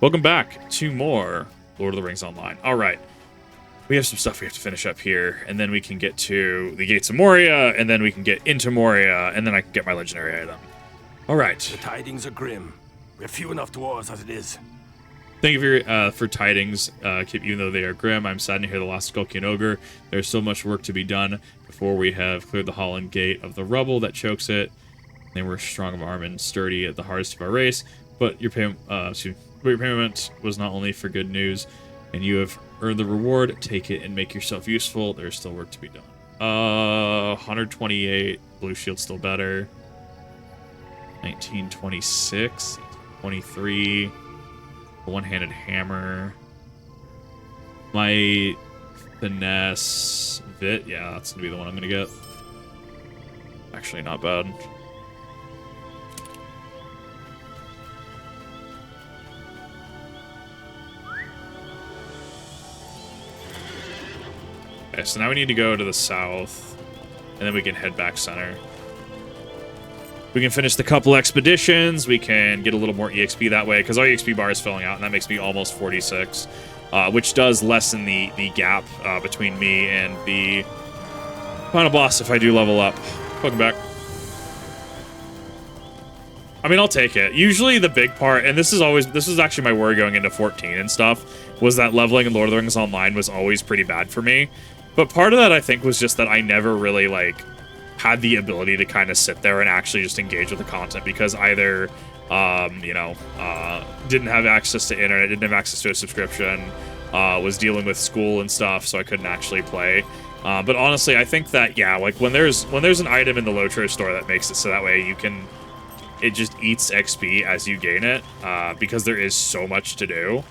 Welcome back to more Lord of the Rings Online. All right, we have some stuff we have to finish up here, and then we can get to the Gates of Moria, and then we can get into Moria, and then I can get my legendary item. All right. The tidings are grim. We have few enough dwarves as it is. Thank you for tidings, even though they are grim. I'm saddened to hear the last Skulkian Ogre. There's so much work to be done before we have cleared the Holland Gate of the rubble that chokes it. They were strong of arm and sturdy at the hardest of our race, but your payment was not only for good news, and you have earned the reward. Take it and make yourself useful. There's still work to be done. 128. Blue shield's still better. 1926. 23. One-handed hammer. My finesse Vit. Yeah, that's gonna be the one I'm gonna get. Actually, not bad. Okay, so now we need to go to the south, and then we can head back center. We can finish the couple expeditions. We can get a little more EXP that way, because our EXP bar is filling out, and that makes me almost 46, which does lessen the gap between me and the final boss if I do level up. Welcome back. I mean, I'll take it. Usually the big part, and this is actually my worry going into 14 and stuff, was that leveling in Lord of the Rings Online was always pretty bad for me. But part of that, I think, was just that I never really, had the ability to kind of sit there and actually just engage with the content, because either, didn't have access to internet, didn't have access to a subscription, was dealing with school and stuff, so I couldn't actually play. But honestly, I think that, yeah, when there's an item in the LOTRO store that makes it so that way it just eats XP as you gain it, because there is so much to do.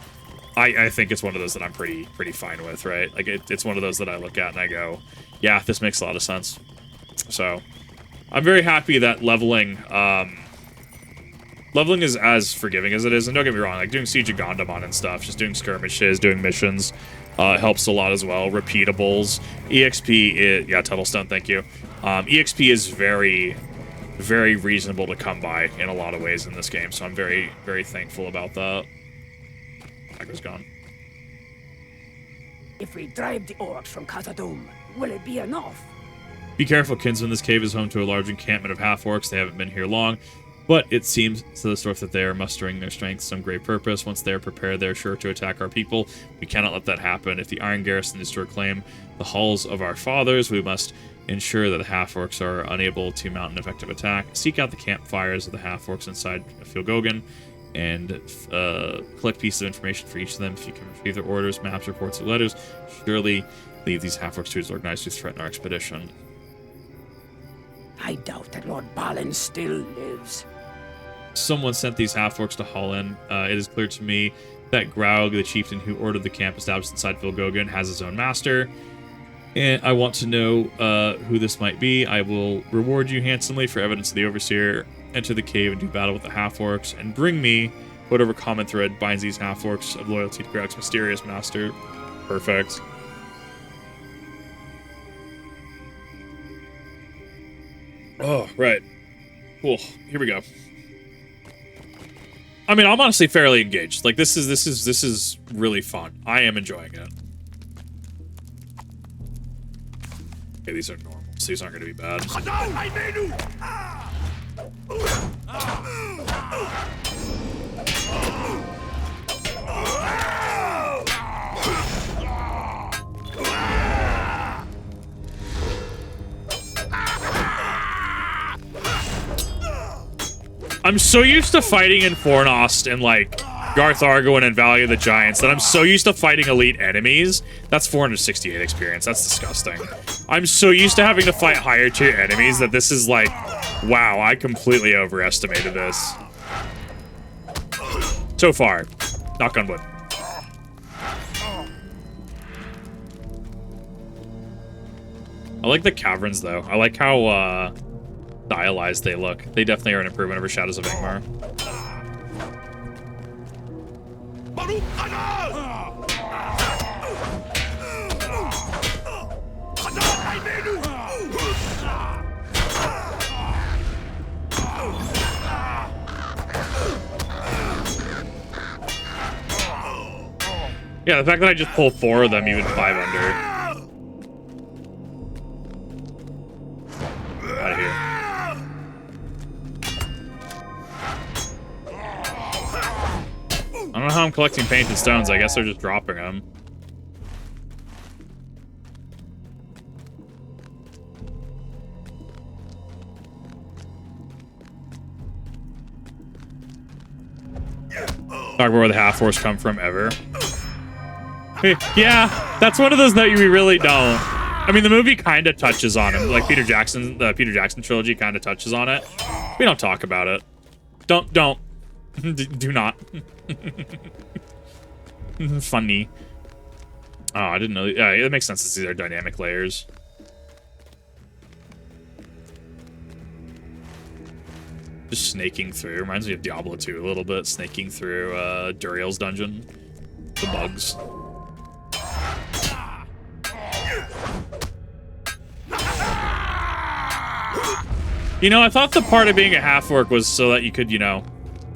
I think it's one of those that I'm pretty fine with, right? Like, it's one of those that I look at and I go, yeah, this makes a lot of sense. So, I'm very happy that leveling is as forgiving as it is. And don't get me wrong, like, doing Siege of Gondomon and stuff, just doing skirmishes, doing missions, helps a lot as well. Repeatables. EXP, yeah, Tuttlestone, thank you. EXP is very, very reasonable to come by in a lot of ways in this game, so I'm very, very thankful about that. Baka's gone. If we drive the orcs from Khazad-dûm, will it be enough? Be careful, Kinsman. This cave is home to a large encampment of half-orcs. They haven't been here long, but it seems to the dwarf that they are mustering their strength to some great purpose. Once they are prepared, they are sure to attack our people. We cannot let that happen. If the Iron Garrison is to reclaim the halls of our fathers, we must ensure that the half-orcs are unable to mount an effective attack. Seek out the campfires of the half-orcs inside Filgogan, and collect pieces of information for each of them. If you can retrieve their orders, maps, reports, or letters, surely leave these half-orcs to his organized to threaten our expedition. I doubt that Lord Balin still lives. Someone sent these half-orcs to Holland. It is clear to me that Graug, the chieftain who ordered the camp established inside Filgogan, has his own master. And I want to know who this might be. I will reward you handsomely for evidence of the Overseer. Enter the cave and do battle with the half-orcs, and bring me whatever common thread binds these half-orcs of loyalty to Graug's mysterious master. Perfect. Oh, right. Cool. Here we go. I mean, I'm honestly fairly engaged. Like, this is really fun. I am enjoying it. Okay, these are normal, so these aren't going to be bad. I'm so used to fighting in Fornost and, like, Garth Argoin and Valley of the Giants that I'm so used to fighting elite enemies. That's 468 experience. That's disgusting. I'm so used to having to fight higher tier enemies that this is like, wow, I completely overestimated this. So far. Knock on wood. I like the caverns, though. I like how, stylized they look. They definitely are an improvement over Shadows of Ingmar. Yeah, the fact that I just pulled 4 of them, even 5 under. Out of here. I don't know how I'm collecting painted stones. I guess they're just dropping them. Talk about where the half-orcs come from ever. Yeah, that's one of those that we really don't. I mean, the movie kind of touches on it. Like the Peter Jackson trilogy kind of touches on it. We don't talk about it. Don't. Do not. Funny. Oh, I didn't know. Yeah, it makes sense that these are dynamic layers. Just snaking through. Reminds me of Diablo 2 a little bit. Snaking through Duriel's dungeon. The bugs. You know, I thought the part of being a half-orc was so that you could, you know,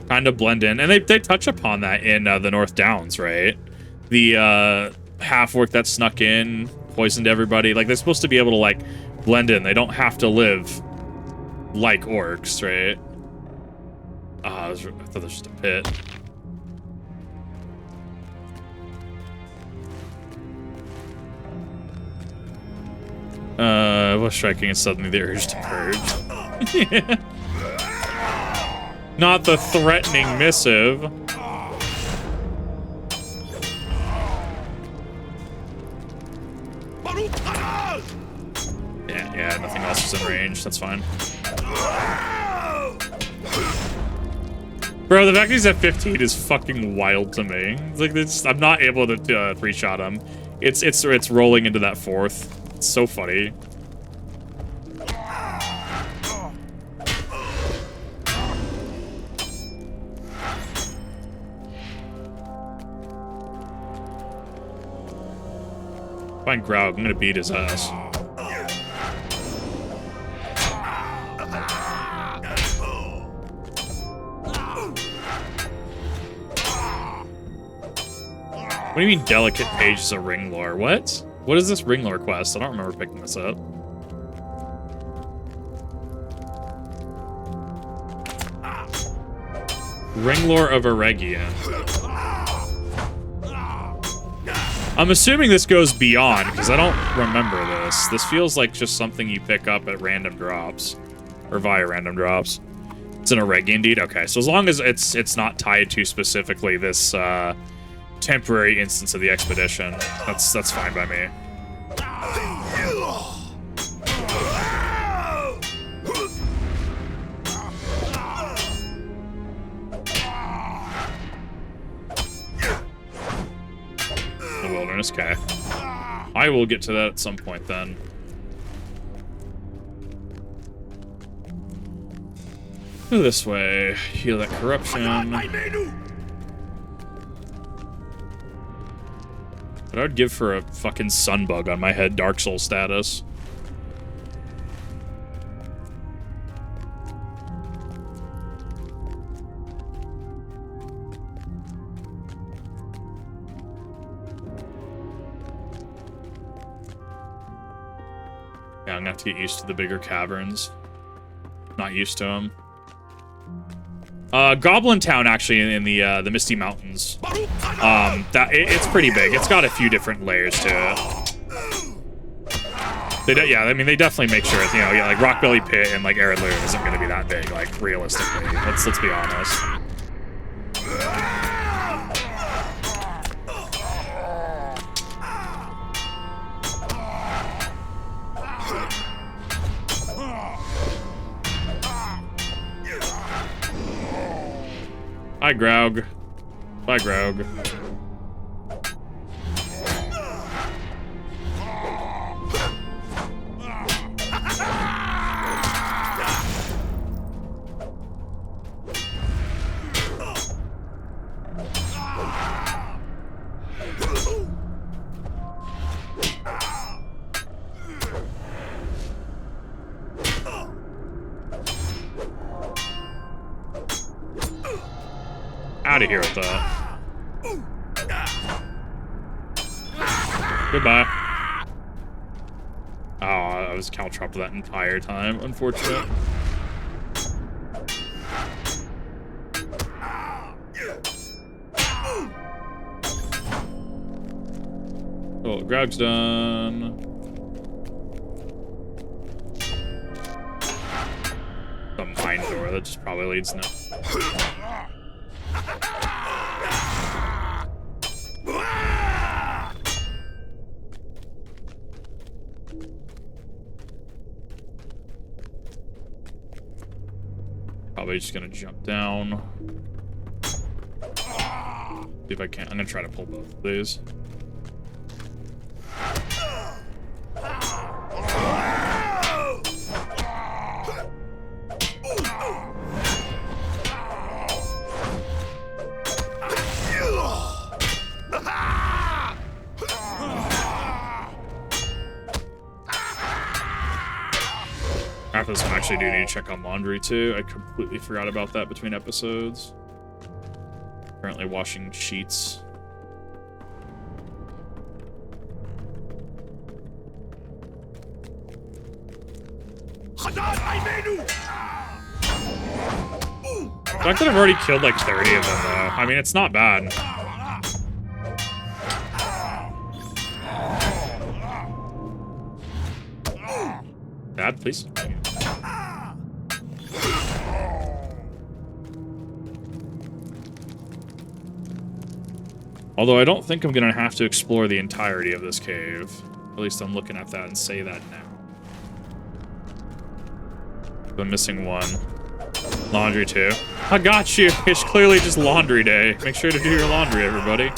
kind of blend in. And they touch upon that in the North Downs, right? The half-orc that snuck in, poisoned everybody. Like, they're supposed to be able to, like, blend in. They don't have to live like orcs, right? I thought it was just a pit. Was striking and suddenly the urge to purge. Not the threatening missive. Yeah, nothing else is in range. That's fine. Bro, the fact he's at 15 is fucking wild to me. It's like I'm not able to 3-shot him. It's rolling into that 4th. It's so funny. Find Graug, I'm gonna beat his ass. What do you mean delicate page is a ring lore? What? What is this ring lore quest? I don't remember picking this up. Ring lore of Eregion. I'm assuming this goes beyond, because I don't remember this. This feels like just something you pick up at random drops. Or via random drops. It's an Eregion deed? Okay, so as long as it's not tied to specifically this temporary instance of the expedition, that's fine by me. The wilderness, okay. I will get to that at some point then. Go this way. Heal that corruption. But I would give for a fucking sunbug on my head Dark Soul status. Yeah, I'm gonna have to get used to the bigger caverns. Not used to them. Goblin Town, actually, in the Misty Mountains. It's pretty big. It's got a few different layers to it. Yeah, I mean, they definitely make sure, you know, yeah, like Rockbelly Pit and like Arid Lair isn't going to be that big, like realistically. Let's be honest. Hi, Graug. Bye, Graug. Out of here with that. Goodbye. Oh, I was caltropped that entire time. Unfortunate. Oh, grab's done. The mine door, that just probably leads now. Probably just gonna jump down. See if I can. I'm gonna try to pull both of these. After this one, I actually do need to check on laundry too. I completely forgot about that between episodes. Currently washing sheets. The fact that I've already killed like 30 of them though, I mean, it's not bad. Dad, please. Although I don't think I'm gonna have to explore the entirety of this cave. At least I'm looking at that and say that now. I'm missing one. Laundry too. I got you! It's clearly just laundry day. Make sure to do your laundry, everybody.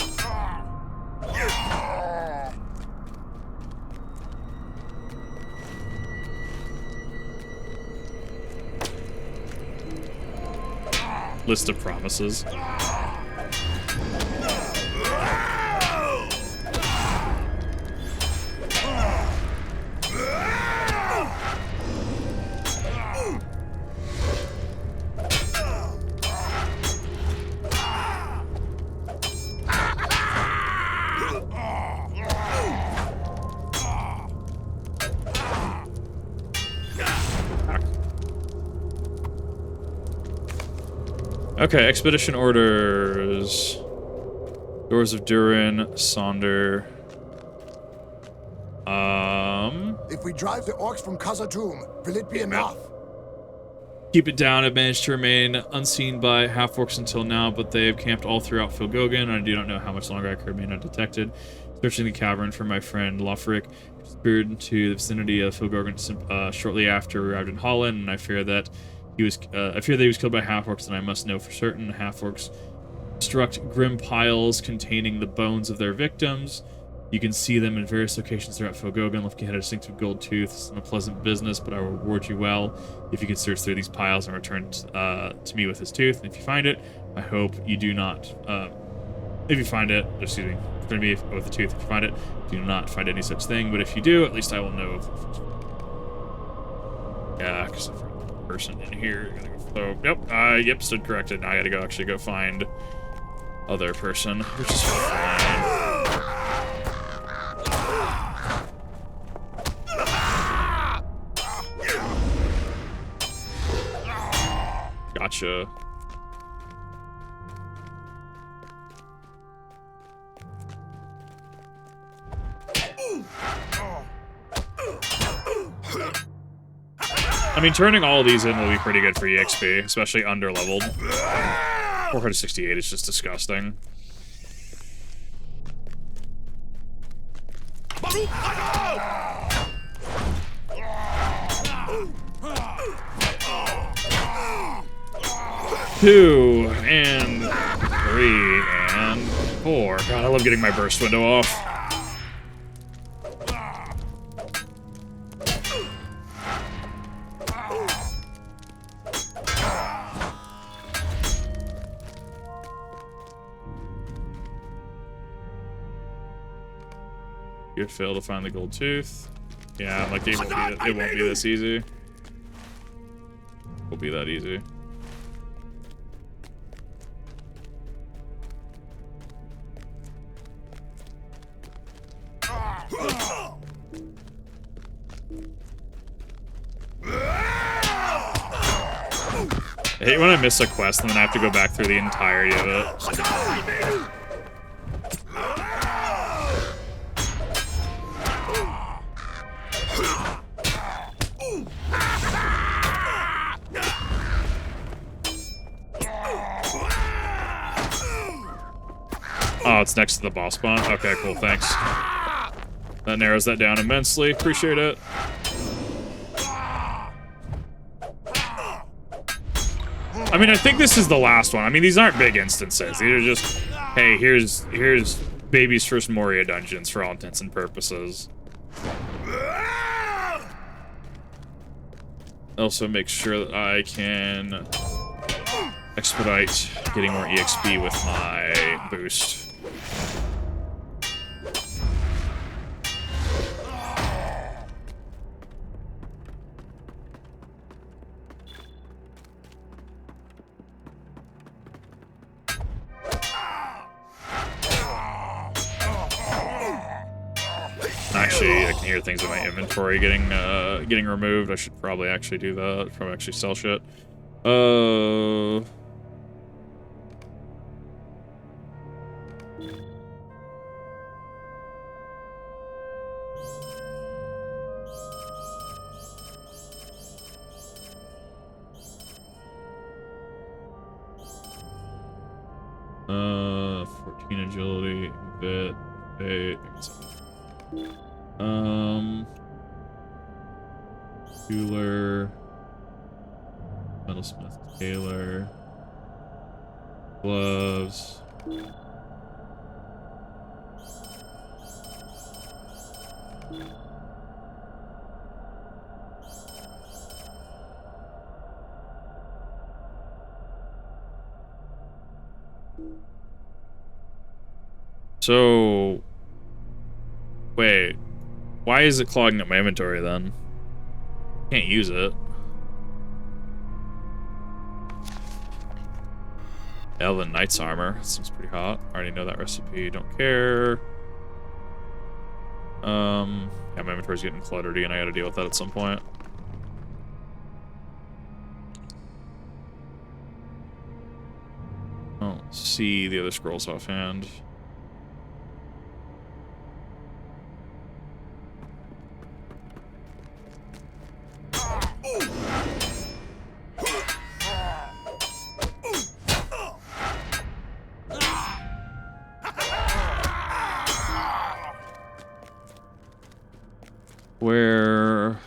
List of promises. Okay, expedition orders. Doors of Durin, Sonder. If we drive the orcs from Khazad-dûm, will it be enough? Keep it down. I've managed to remain unseen by half-orcs until now, but they have camped all throughout Filgogan, and I do not know how much longer I could remain undetected. Searching the cavern for my friend Lothric, who disappeared into the vicinity of Filgogan shortly after we arrived in Holland, and I fear that he was killed by half-orcs, and I must know for certain. Half-orcs construct grim piles containing the bones of their victims. You can see them in various locations throughout Filgogan. Looking at a distinctive gold tooth. It's an unpleasant business, but I will reward you well if you can search through these piles and return to me with his tooth. And if you find it, I hope you do not. If you find it, excuse me, return to me with the tooth. If you find it, do not find any such thing. But if you do, at least I will know. Yeah, because I've heard the person in here. So, yep, stood corrected. Now I gotta actually go find other person, which is fine. Gotcha. I mean, turning all of these in will be pretty good for EXP, especially under-leveled. 468 is just disgusting. Two, and three, and four. God, I love getting my burst window off. You fail to find the gold tooth. Yeah, like it won't be this easy. It won't be that easy. I hate when I miss a quest and then I have to go back through the entirety of it. Oh, it's next to the boss spawn? Okay, cool, thanks. That narrows that down immensely. Appreciate it. I mean, I think this is the last one. I mean, these aren't big instances. These are just, hey, here's baby's first Moria dungeons for all intents and purposes. Also make sure that I can expedite getting more EXP with my boost. Actually, I can hear things in my inventory getting removed. I should probably actually do that. Probably actually sell shit. Uh, 14 agility, bit, 8. Jeweler, metalsmith, tailor, gloves. So, wait, why is it clogging up my inventory then? Can't use it. Elven Knight's armor. That seems pretty hot. Already know that recipe. Don't care. Yeah, my inventory's getting cluttered and I gotta deal with that at some point. I don't see the other scrolls offhand. Where...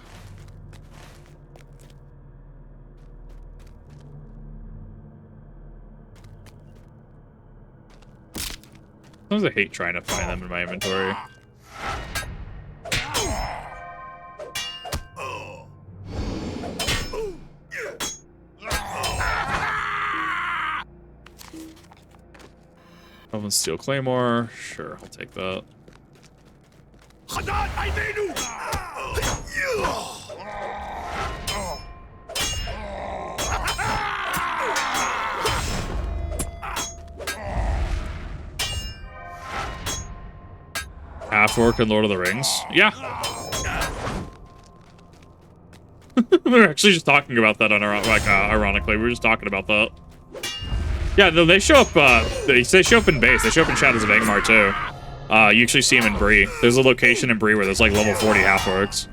Sometimes I hate trying to find them in my inventory. Elven Steel Claymore. Sure, I'll take that. Half-orc and Lord of the Rings? Yeah. We were actually just talking about that on our, ironically. We were just talking about that. Yeah, no, they show up, they show up in base. They show up in Shadows of Angmar, too. You actually see them in Bree. There's a location in Bree where there's, like, level 40 half-orcs.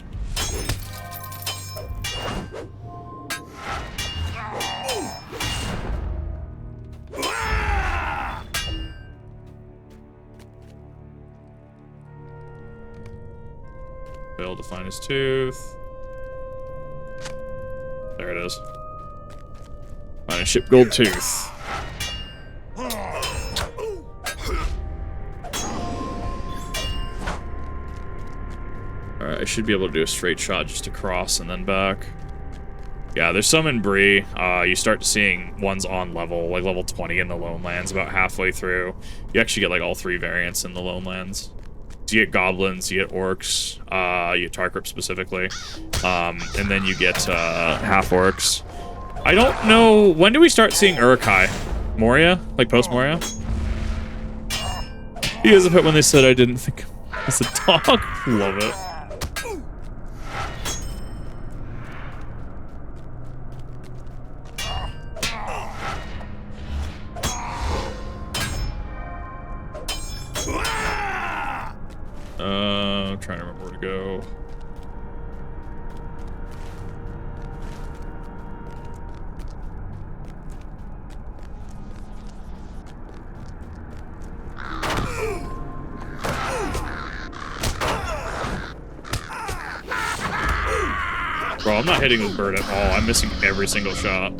Failed to find his tooth. There it is. Find a ship gold tooth. Alright, I should be able to do a straight shot just across and then back. Yeah, there's some in Bree. You start seeing ones on level, like level 20 in the Lone Lands, about halfway through. You actually get like all 3 variants in the Lone Lands. So you get goblins, you get orcs, you get Tarkrip specifically, and then you get half-orcs. I don't know, when do we start seeing Urukai? Moria? Like post-Moria? You guys have hit when they said I didn't think It's a dog. Love it. I'm trying to remember where to go. Bro, I'm not hitting this bird at all. I'm missing every single shot.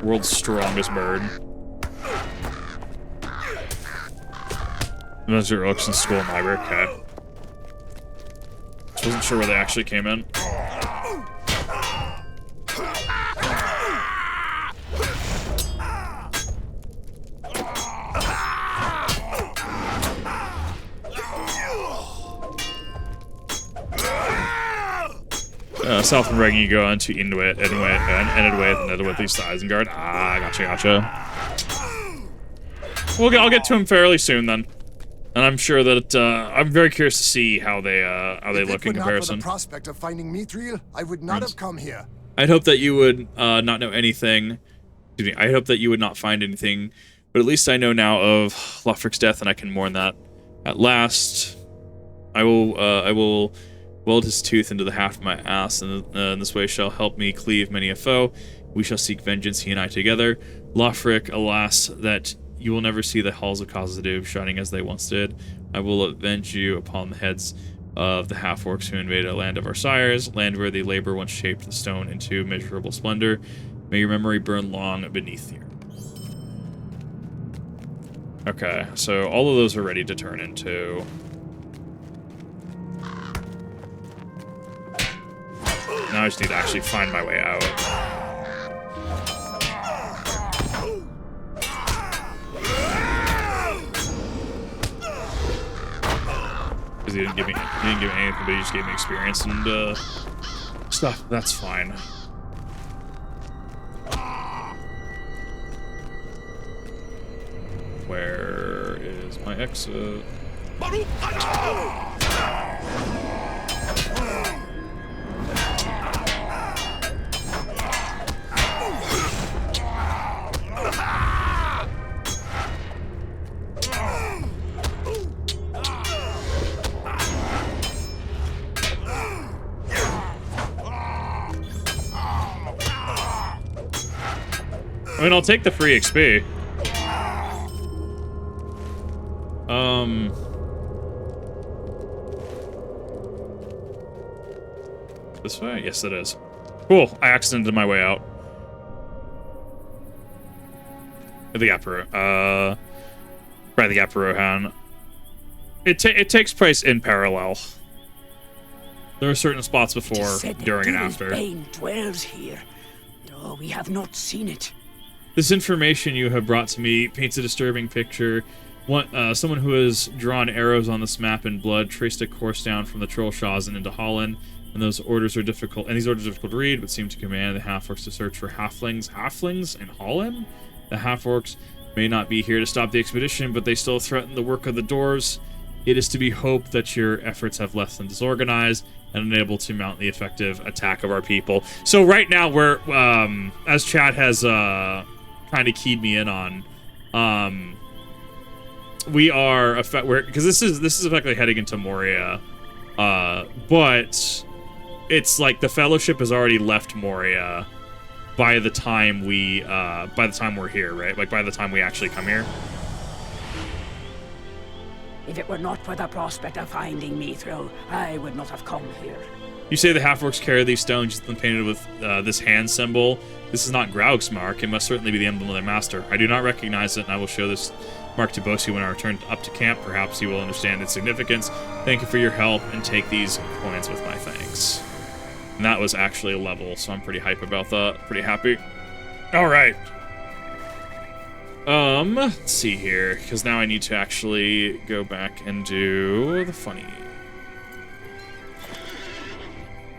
World's strongest bird. Those are Oaks in school and library. Okay. Just wasn't sure where they actually came in. South and Regan, you go into Inuit, Edwith, East Isengard. Ah, gotcha. I'll get to him fairly soon then. And I'm sure that I'm very curious to see how they look in comparison. If it were not for the prospect of finding Mithril, I would not have come here. I'd hope that you would not know anything. Excuse me. I hope that you would not find anything, but at least I know now of Lothric's death, and I can mourn that at last. I will weld his tooth into the haft of my ass, and in this way shall help me cleave many a foe. We shall seek vengeance, he and I together. Lothric, alas, that you will never see the halls of Khazad-dûm shining as they once did. I will avenge you upon the heads of the half-orcs who invaded a land of our sires, land where the labor once shaped the stone into measurable splendor. May your memory burn long beneath you. Okay, so all of those are ready to turn into... Now I just need to actually find my way out. Because he didn't give me anything, but he just gave me experience and stuff. That's fine. Where is my exit? I mean, I'll take the free XP. This way? Yes, it is. Cool. I accidented my way out. The Gap by the Gap Rohan. It takes place in parallel. There are certain spots before, during, and after. Bane dwells here, though we have not seen it. This information you have brought to me paints a disturbing picture. Someone who has drawn arrows on this map in blood traced a course down from the Trollshaws into Holland, and these orders are difficult to read, but seem to command the half-orcs to search for halflings. Halflings in Holland? The half-orcs may not be here to stop the expedition, but they still threaten the work of the dwarves. It is to be hoped that your efforts have left them disorganized and unable to mount the effective attack of our people. So right now we're, as Chad has kind of keyed me in on, because this is effectively heading into Moria, but it's like the Fellowship has already left Moria by the time we're here, right? Like by the time we actually come here. If it were not for the prospect of finding Mithril, I would not have come here. You say the half-orcs carry these stones painted with this hand symbol. This is not Graug's mark. It must certainly be the emblem of their master. I do not recognize it, and I will show this mark to Bosi when I return up to camp. Perhaps he will understand its significance. Thank you for your help, and take these coins with my thanks. And that was actually a level, so I'm pretty hype about that. Pretty happy. All right. Let's see here, because now I need to actually go back and do the funny.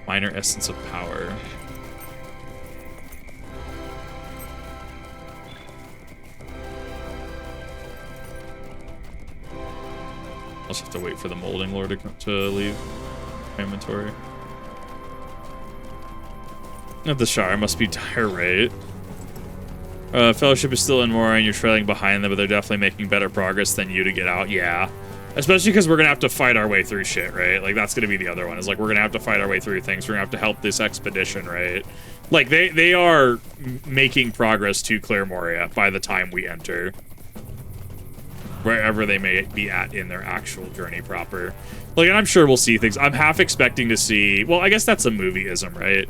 Minor Essence of Power. I'll just have to wait for the molding lore to leave my inventory. At the Shire must be dire, right? Fellowship is still in Moria and you're trailing behind them, but they're definitely making better progress than you to get out. Yeah. Especially because we're going to have to fight our way through shit, right? Like, that's going to be the other one. Is like, we're going to have to fight our way through things. We're going to have to help this expedition, right? Like, they are making progress to clear Moria by the time we enter. Wherever they may be at in their actual journey proper. Like, and I'm sure we'll see things. I'm half expecting to see... Well, I guess that's a movieism, right?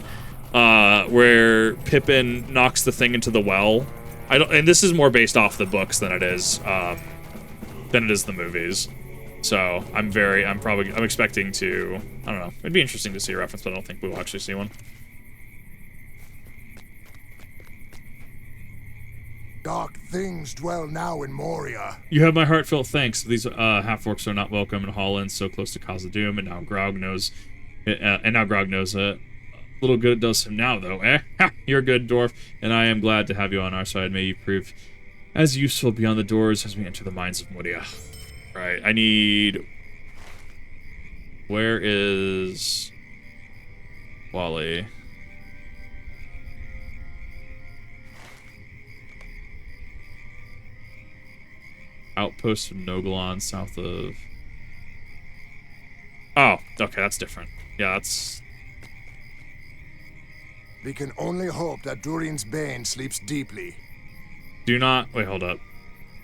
Where Pippin knocks the thing into the well. And this is more based off the books than it is the movies. So I'm expecting to, I don't know. It'd be interesting to see a reference, but I don't think we'll actually see one. Dark things dwell now in Moria. You have my heartfelt thanks. These half-orcs are not welcome in Holland, so close to Khazad-dûm, and now Grog knows it. Little good it does him now, though, eh? Ha! You're good, dwarf, and I am glad to have you on our side. May you prove as useful beyond the doors as we enter the mines of Moria. Right, I need... Where is... Wally? Outpost of Nogalon, south of... Oh, okay, that's different. Yeah, that's... We can only hope that Durin's Bane sleeps deeply. Do not... Wait, hold up.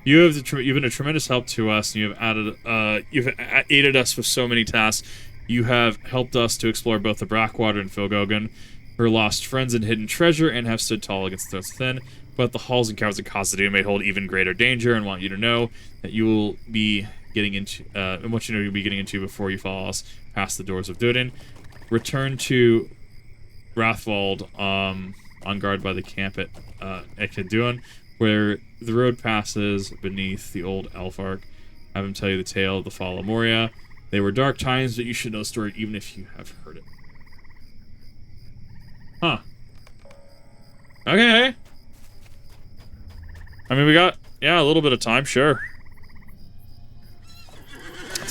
You've been a tremendous help to us, and you've aided us with so many tasks. You have helped us to explore both the Brackwater and Filgogan, her lost friends and hidden treasure, and have stood tall against the threats within. But the halls and caverns of Khazad-dûm may hold even greater danger, and want you to know that you will be getting into, you'll be getting into before you follow us past the doors of Durin. Return to Rathwald, on guard by the camp at Ekadun, where the road passes beneath the old elf arc. Have him tell you the tale of the fall of Moria. They were dark times, but you should know the story even if you have heard it. Huh. Okay. I mean, we got, yeah, a little bit of time, sure.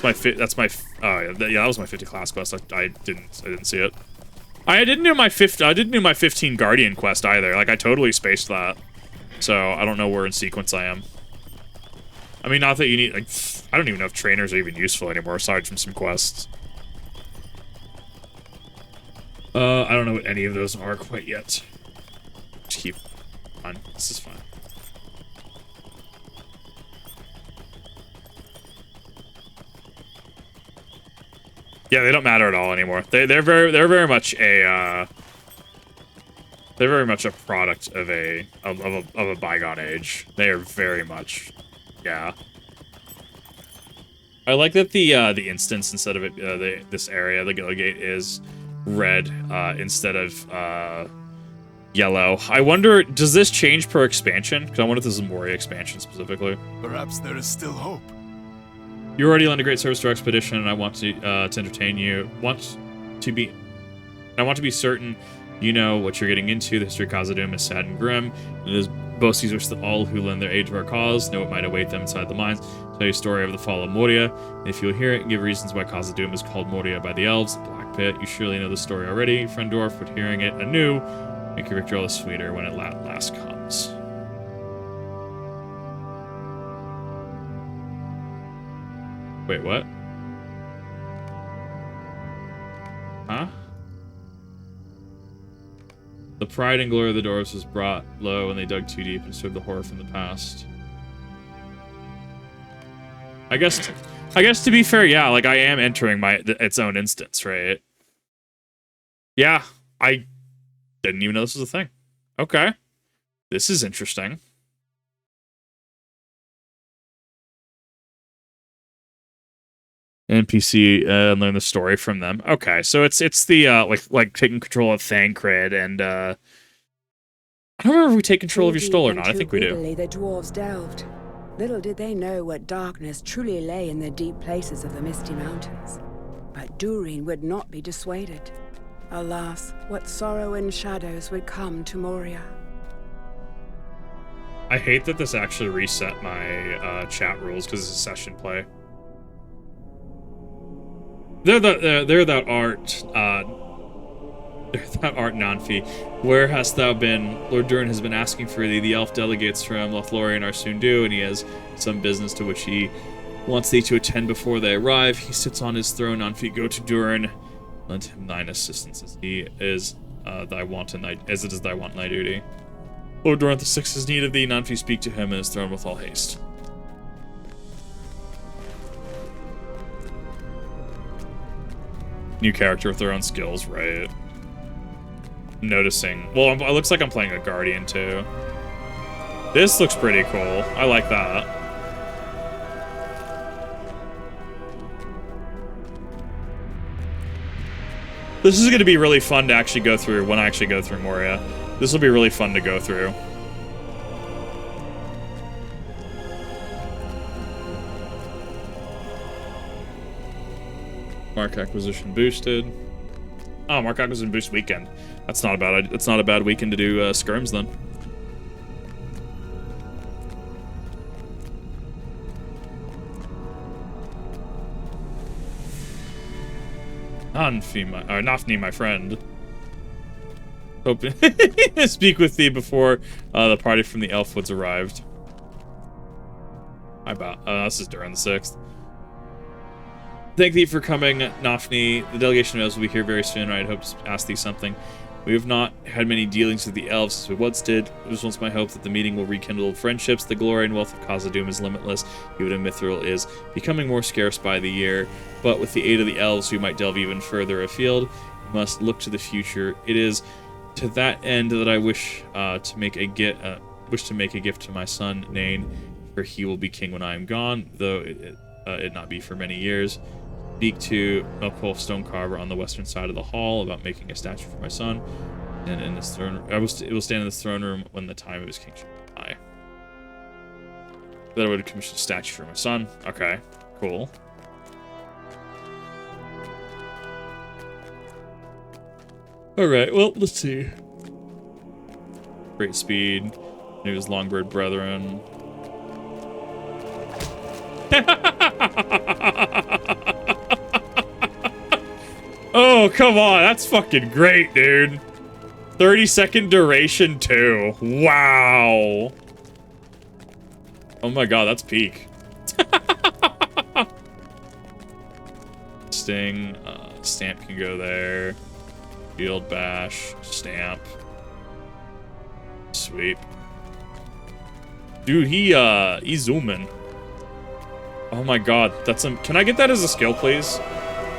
That's my oh yeah, that was my 50 class quest. I didn't see it. I didn't do my 15 Guardian quest either. Like, I totally spaced that. So, I don't know where in sequence I am. I mean, not that you need, like, I don't even know if trainers are even useful anymore, aside from some quests. I don't know what any of those are quite yet. Just keep on. This is fine. Yeah, they don't matter at all anymore. They're very much a they're very much a product of a bygone age. They are very much, yeah. I like that the instance instead of it this area, the Gate, is red instead of yellow. I wonder, does this change per expansion? Because I wonder if this is a Moria expansion specifically. Perhaps there is still hope. You already lend a great service to our expedition, and I want to entertain you. I want to be certain you know what you're getting into. The history of Khazad-dûm is sad and grim. It is boasties are all who lend their aid to our cause, know what might await them inside the mines. Tell you a story of the fall of Moria. And if you'll hear it, give reasons why Khazad-dûm is called Moria by the elves, the Black Pit. You surely know the story already, friend Dwarf, but hearing it anew, make your victory all the sweeter when it last comes. Wait, what? Huh? The pride and glory of the dwarves was brought low when they dug too deep and disturbed the horror from the past. I guess to be fair, yeah, like I am entering its own instance, right? Yeah, I didn't even know this was a thing. Okay. This is interesting. NPC learn the story from them. Okay, so it's the like taking control of Thancred and I don't remember if we take control of your stole or not. I think we do. The dwarves delved. Little did they know what darkness truly lay in the deep places of the Misty Mountains. But Durin would not be dissuaded. Alas, what sorrow and shadows would come to Moria. I hate that this actually reset my chat rules because it's a session play. They're that art, that art Nanfi. Where hast thou been? Lord Durin has been asking for thee. The elf delegates from Lothlorien are soon due, and he has some business to which he wants thee to attend before they arrive. He sits on his throne. Nanfi, go to Durin. Lend him thine assistance as he is thy want and as it is thy want and thy duty. Lord Durin the Sixth has need of thee. Nanfi, speak to him and his throne with all haste. New character with their own skills, right? Noticing. Well, it looks like I'm playing a Guardian, too. This looks pretty cool. I like that. This is going to be really fun to actually go through when I actually go through Moria. This will be really fun to go through. Mark acquisition boosted. Oh, mark acquisition boost weekend. That's not a bad weekend to do skirms then. Nafni, my friend. Hope to speak with thee before the party from the Elfwoods arrived. This is Durin the Sixth. Thank thee for coming, Nafni. The delegation of elves will be here very soon, and I'd hope to ask thee something. We have not had many dealings with the elves as we once did. It was once my hope that the meeting will rekindle old friendships. The glory and wealth of Khazad-dûm is limitless, even in Mithril is becoming more scarce by the year. But with the aid of the elves, we might delve even further afield. We must look to the future. It is to that end that I wish to make a gift to my son, Nain, for he will be king when I am gone, though it not be for many years. Speak to Melkolf Stonecarver on the western side of the hall about making a statue for my son, and in this throne, it will stand in this throne room when the time of his kingship is nigh. That I would commission a statue for my son. Okay, cool. All right, well, let's see. Great speed. Knew his Longbird brethren. Oh, come on. That's fucking great, dude. 30-second duration, too. Wow. Oh my god, that's peak. Sting. Stamp can go there. Field bash. Stamp. Sweep. Dude, he's zooming. Oh my god, that's can I get that as a skill, please?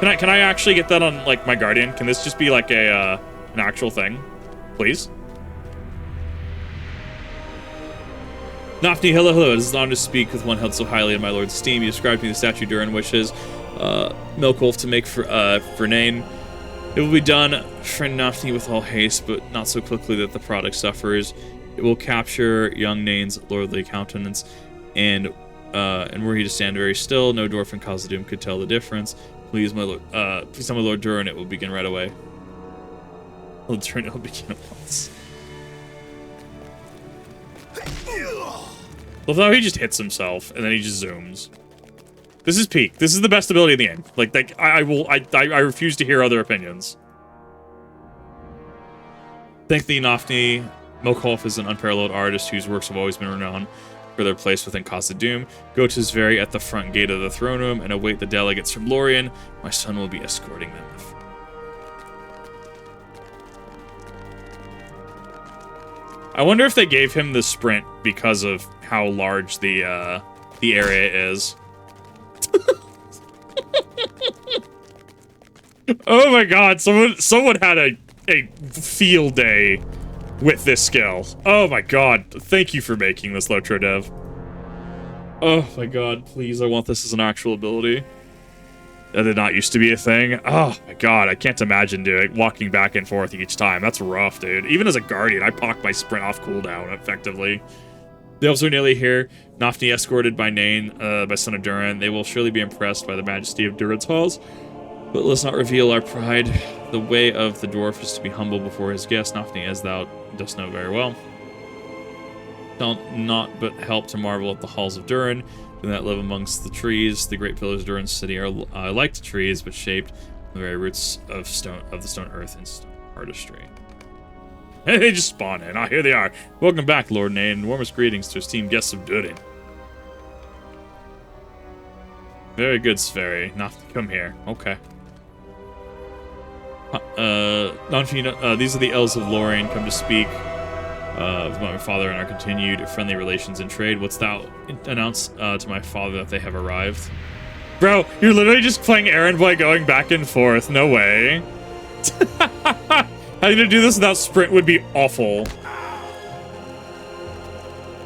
Can I actually get that on, like, my Guardian? Can this just be, like, an actual thing? Please? Nafni, hello. It is an honor to speak with one held so highly in my lord's esteem. You described me the statue Durin wishes Melkolf to make for Nain. It will be done, friend Nafni, with all haste, but not so quickly that the product suffers. It will capture young Nain's lordly countenance, and were he to stand very still, no dwarf in Khazad-dûm could tell the difference. Please, my lord, please tell my Lord Durin it will begin right away. Lord Durin, it will begin at once. Well, no, he just hits himself, and then he just zooms. This is peak. This is the best ability in the game. Like I refuse to hear other opinions. Thank thee, Nafni. Melkolf is an unparalleled artist whose works have always been renowned for their place within Khazad-dûm. Go to Zveri at the front gate of the throne room and await the delegates from Lorien. My son will be escorting them. I wonder if they gave him the sprint because of how large the area is. Oh my god, someone had a field day with this skill. Oh my god, thank you for making this, LOTRO dev. Oh my god, please, I want this as an actual ability. That did not used to be a thing. Oh my god, I can't imagine walking back and forth each time. That's rough, dude. Even as a Guardian, I pock my sprint off cooldown effectively. The elves are nearly here. Nafni escorted by Nain, by son of Durin. They will surely be impressed by the majesty of Durin's halls. But let's not reveal our pride. The way of the dwarf is to be humble before his guest, Nafni, as thou dost know very well. Don't not but help to marvel at the halls of Durin. that live amongst the trees. The great pillars of Durin's city are like the trees, but shaped from the very roots of the stone earth and stone artistry. Hey, they just spawned in. Ah, here they are. Welcome back, Lord Nane, and warmest greetings to esteemed guests of Durin. Very good, Sverri. Not come here. Okay. These are the elves of Lorien come to speak with my father and our continued friendly relations in trade. What's thou announce to my father that they have arrived? Bro, you're literally just playing errand boy going back and forth. No way. Having to do this without sprint would be awful.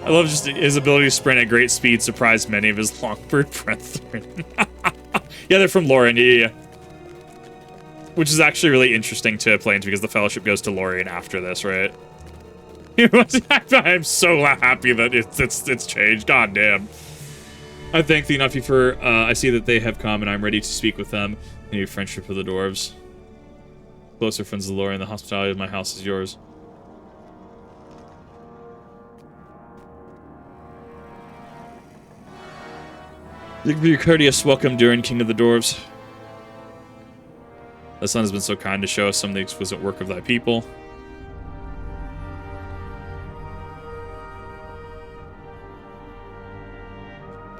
I love just his ability to sprint at great speed surprised many of his Longbird brethren. Yeah, they're from Lorien, yeah. Which is actually really interesting to play into because the Fellowship goes to Lorien after this, right? I'm so happy that it's changed. God damn. I thank thee, Nuffy, for I see that they have come and I'm ready to speak with them. I need friendship with the dwarves. Closer friends of Lorien, the hospitality of my house is yours. Thank you for your courteous welcome, Durin, King of the Dwarves. The sun has been so kind to show us some of the exquisite work of thy people.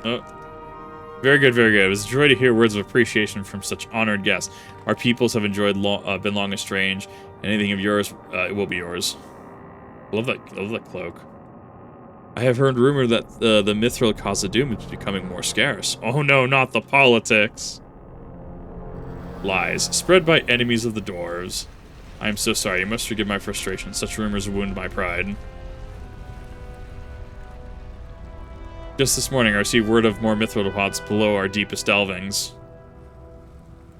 Oh. Very good, very good. It was a joy to hear words of appreciation from such honored guests. Our peoples have enjoyed been long estranged. Anything of yours, it will be yours. I love that cloak. I have heard rumor that the mithril Khazad-dûm is becoming more scarce. Oh no, not the politics. Lies, spread by enemies of the dwarves. I am so sorry, you must forgive my frustration. Such rumors wound my pride. Just this morning, I received word of more mithril deposits below our deepest delvings.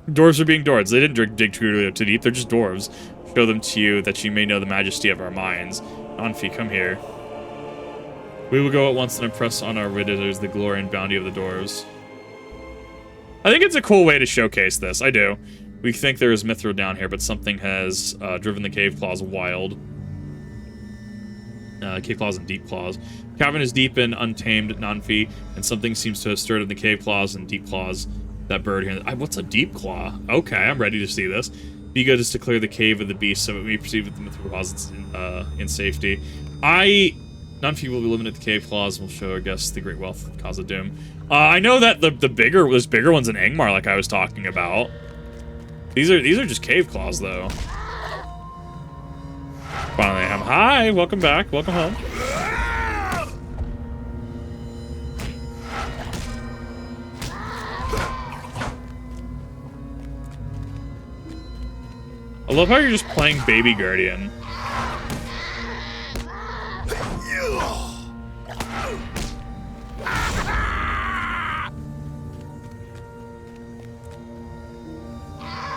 Dwarves are being dwarves. They didn't dig too deep, they're just dwarves. Show them to you, that you may know the majesty of our minds. Anfi, come here. We will go at once and impress on our visitors the glory and bounty of the dwarves. I think it's a cool way to showcase this. I do. We think there is mithril down here, but something has driven the cave claws wild. Cave claws and deep claws. Cavern is deep and untamed, Nanfi, and something seems to have stirred in the cave claws and deep claws. That bird here. What's a deep claw? Okay, I'm ready to see this. Be good is to clear the cave of the beast so that we proceed with the mithril deposits in safety. Nanfi will be limited to cave claws and will show our guests the great wealth of Khazad-dûm. I know that there's bigger ones in Angmar, like I was talking about. These are just cave claws, though. Finally, hi, welcome back, welcome home. I love how you're just playing Baby Guardian.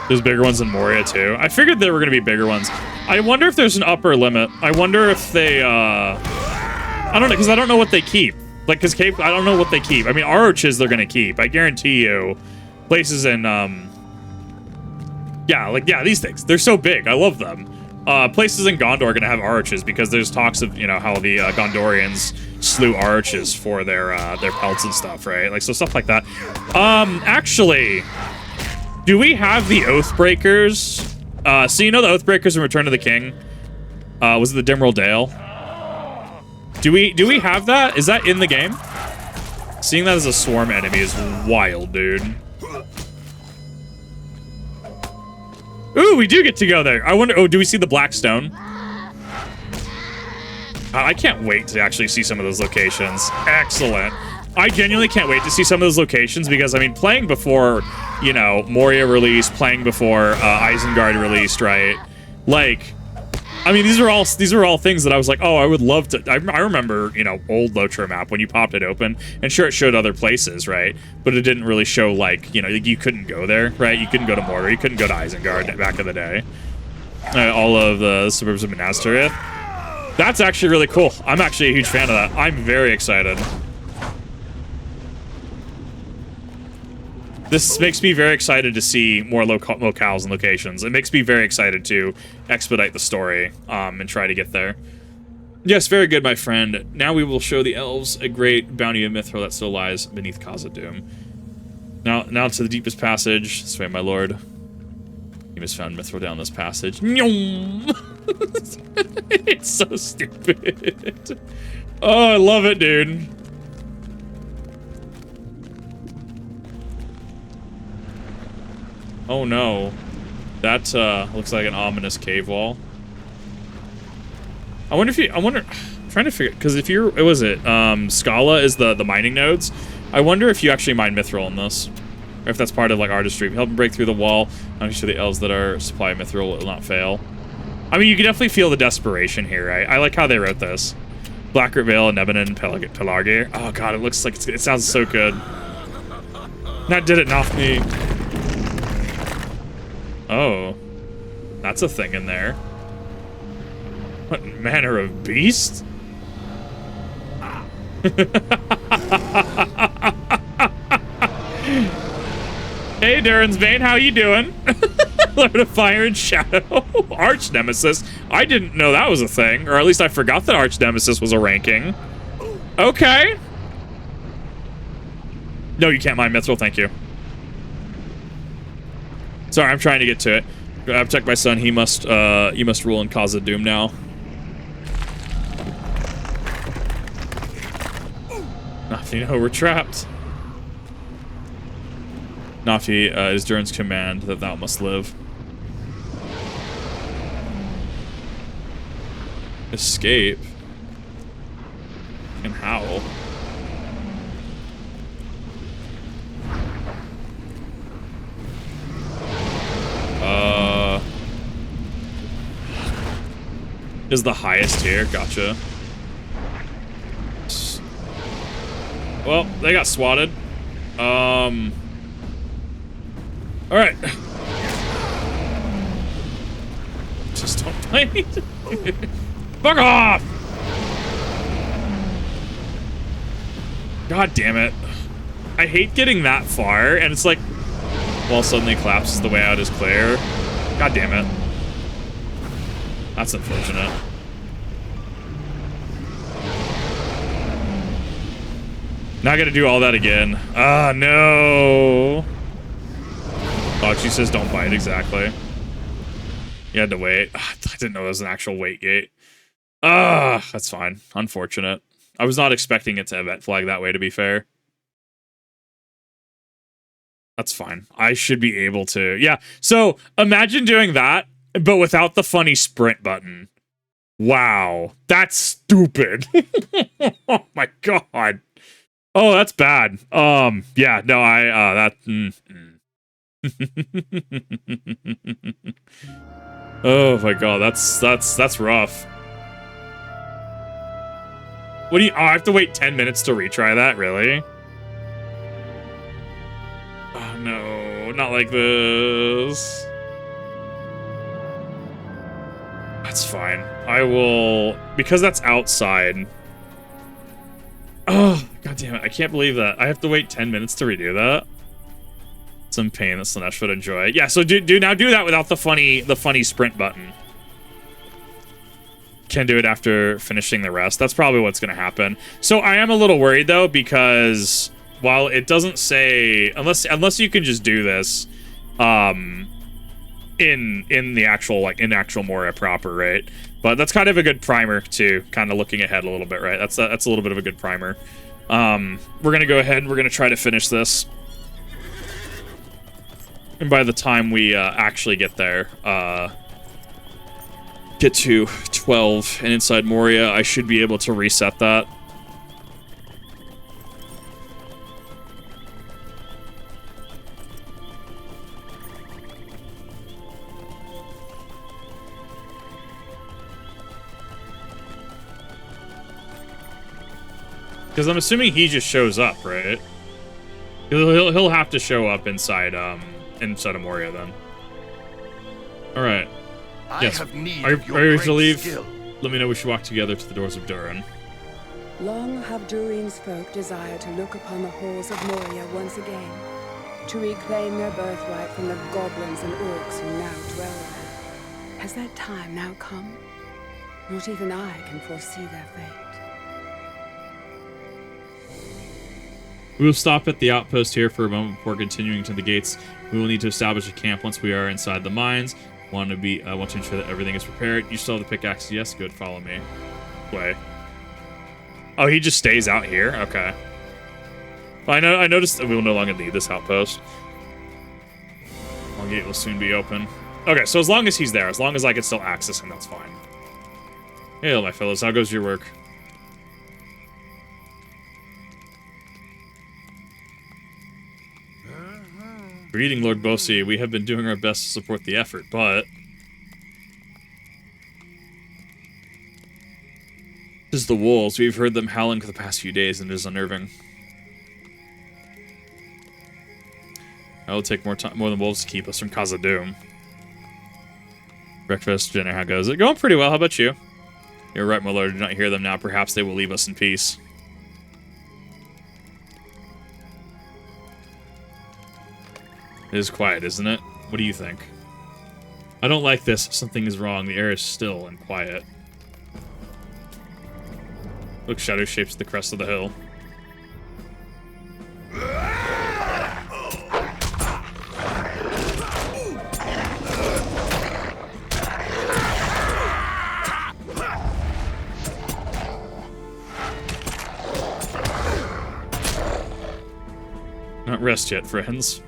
There's bigger ones in Moria, too. I figured there were going to be bigger ones. I wonder if there's an upper limit. I wonder if they, I don't know, because I don't know what they keep. Like, because cave, I don't know what they keep. I mean, arches they're going to keep. I guarantee you. Places in, yeah, these things. They're so big. I love them. Places in Gondor are going to have arches because there's talks of, how the Gondorians slew arches for their pelts and stuff, right? Like, so stuff like that. Actually... Do we have the Oathbreakers? So you know the Oathbreakers in Return of the King? Was it the Dimral Dale? Do we have that? Is that in the game? Seeing that as a swarm enemy is wild, dude. Ooh, we do get to go there. I wonder, do we see the Blackstone? I can't wait to actually see some of those locations. Excellent. I genuinely can't wait to see some of those locations because, I mean, playing before, Moria released, playing before Isengard released, right? Like, I mean, these are all things that I was like, oh, I would love to. I remember, old LOTRO map when you popped it open, and sure, it showed other places, right? But it didn't really show, like, you couldn't go there, right? You couldn't go to Moria, you couldn't go to Isengard back in the day. All of the suburbs of Minas Tirith. That's actually really cool. I'm actually a huge fan of that. I'm very excited. This makes me very excited to see more locales and locations. It makes me very excited to expedite the story and try to get there. Yes, very good, my friend. Now we will show the elves a great bounty of mithril that still lies beneath Khazad-dûm. Now to the deepest passage. This way, my lord. You just found mithril down this passage. It's so stupid. Oh, I love it, dude. Oh no. That looks like an ominous cave wall. I'm trying to figure, because if you're, what was it? Scala is the mining nodes. I wonder if you actually mine mithril in this. Or if that's part of like artistry. Help them break through the wall. I'm sure the elves that are supply of mithril will not fail. I mean, you can definitely feel the desperation here, right? I like how they wrote this. Blackroot Vale, Nebanon, Pelagir. Oh god, it looks like it sounds so good. That did it, not me. Oh. That's a thing in there. What manner of beast? Hey, Durensbane, how you doing? Lord of Fire and Shadow. Arch Nemesis. I didn't know that was a thing, or at least I forgot that Arch Nemesis was a ranking. Okay. No, you can't mine mithril, thank you. Sorry, I'm trying to get to it. I've checked my son. He must rule in Khazad-dûm now. Nafi, no, we're trapped. Nafi, it is Durin's command that thou must live. Escape? And how? Is the highest here, gotcha. Well, they got swatted. Alright. Just don't fight. Fuck off! God damn it. I hate getting that far, and it's like, well, suddenly collapses the way out is clear. God damn it. That's unfortunate. Not gonna do all that again. Ah, no. Oh, she says don't bite, exactly. You had to wait. I didn't know there was an actual wait gate. Ah, that's fine. Unfortunate. I was not expecting it to event flag that way, to be fair. That's fine. I should be able to. Yeah, so imagine doing that, but without the funny sprint button. Wow, that's stupid. Oh my god. Oh, that's bad. Yeah, no, Oh my god, that's rough. What do you? Oh, I have to wait 10 minutes to retry that, really? Oh no, not like this. That's fine. I will, because that's outside. Oh, god damn it. I can't believe that. I have to wait 10 minutes to redo that. Some pain that Slanesh would enjoy. Yeah, so do that without the funny sprint button. Can do it after finishing the rest. That's probably what's going to happen. So I am a little worried though, because while it doesn't say, unless you can just do this, in the actual, like, in actual Moria proper, right? But that's kind of a good primer to kind of looking ahead a little bit, right? That's a little bit of a good primer. We're gonna go ahead and we're gonna try to finish this. And by the time we actually get there, get to 12 and inside Moria, I should be able to reset that. Because I'm assuming he just shows up, right? He'll have to show up inside inside of Moria then. All right. Yes. Are you ready to leave? Skill. Let me know we should walk together to the doors of Durin. Long have Durin's folk desired to look upon the halls of Moria once again, to reclaim their birthright from the goblins and orcs who now dwell there. Has that time now come? Not even I can foresee their fate. We will stop at the outpost here for a moment before continuing to the gates. We will need to establish a camp once we are inside the mines. Want to ensure that everything is prepared. You still have the pickaxe? Yes, good. Follow me. Way. Oh, he just stays out here. Okay. Well, I noticed that we will no longer need this outpost. The gate will soon be open. Okay, so as long as he's there, as long as I can still access him, that's fine. Hey, my fellows, how goes your work? Greeting, Lord Bosi. We have been doing our best to support the effort, but... It is the wolves. We've heard them howling for the past few days, and it is unnerving. It will take more than wolves to keep us from Khazad-dûm. Breakfast, dinner, how goes it? Going pretty well. How about you? You're right, my lord. Do not hear them now. Perhaps they will leave us in peace. It is quiet, isn't it? What do you think? I don't like this. Something is wrong. The air is still and quiet. Look, shadow shapes the crest of the hill. Not rest yet, friends.